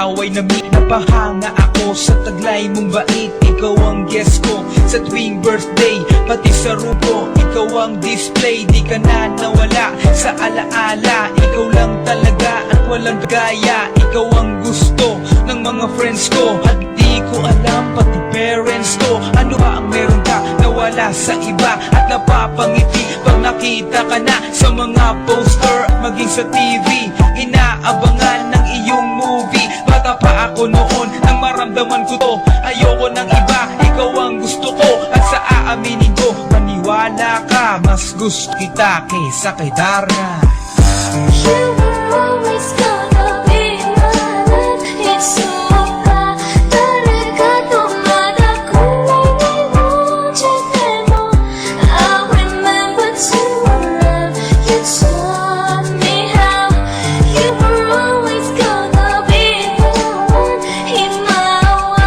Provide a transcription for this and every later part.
ikaw ay nami. Napahanga ako sa taglay mong bait. Ikaw ang guest ko sa tuwing birthday, pati sa rupo. Ikaw ang display, di ka na nawala sa alaala. Ikaw lang talaga at walang gaya. Ikaw ang gusto ng mga friends ko, at di ko alam pati parents ko. Ano ba ang meron ka nawala sa iba at napapangiti pag nakita ka na sa mga poster, maging sa TV, inaabangan ng iyong movie. Bata pa ako noon nang maramdaman ko to, ayoko ng iba, ikaw ang gusto ko. At sa aaminin ko, maniwala ka, mas gusto kita kaysa kay Darna. You were always gonna be my love. It's so hard. talaga dumadago ay naiwantin mo. I remember to love. You taught me how. You were always gonna be the one. Himawawala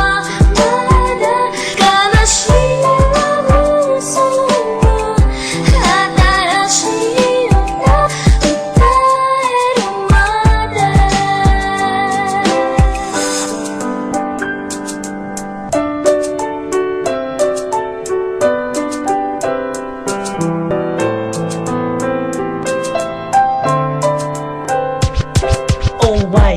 ka na siya sa mundo. Hadara siya na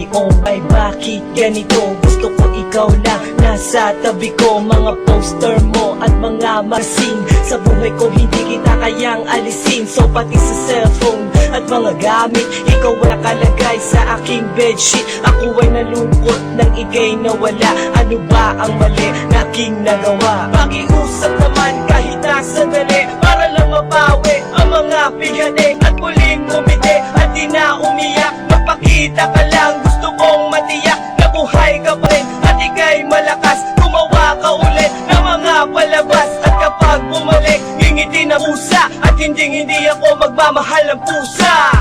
Oh my, bakit ganito? Gusto ko ikaw lang nasa tabi ko. Mga poster mo at mga magazine, sa buhay ko hindi kita kayang alisin. So pati sa cellphone at mga gamit, ikaw wala kalagay sa aking bedsheet. Ako ay nalungkot nang ika'y nawala. Ano ba ang mali na aking nagawa? Pakiusap naman kahit na sandali, para lang mapawi ang mga bigane at muling umiti at di na umiyak. Magpakita ka lang, gusto kong matiyak na buhay ka pa rin at ika'y malakas. Gumawa ka ulit ng mga palabas, at kapag bumalik, ngingiti na pusa, at hindi ako magmamahal ng pusa.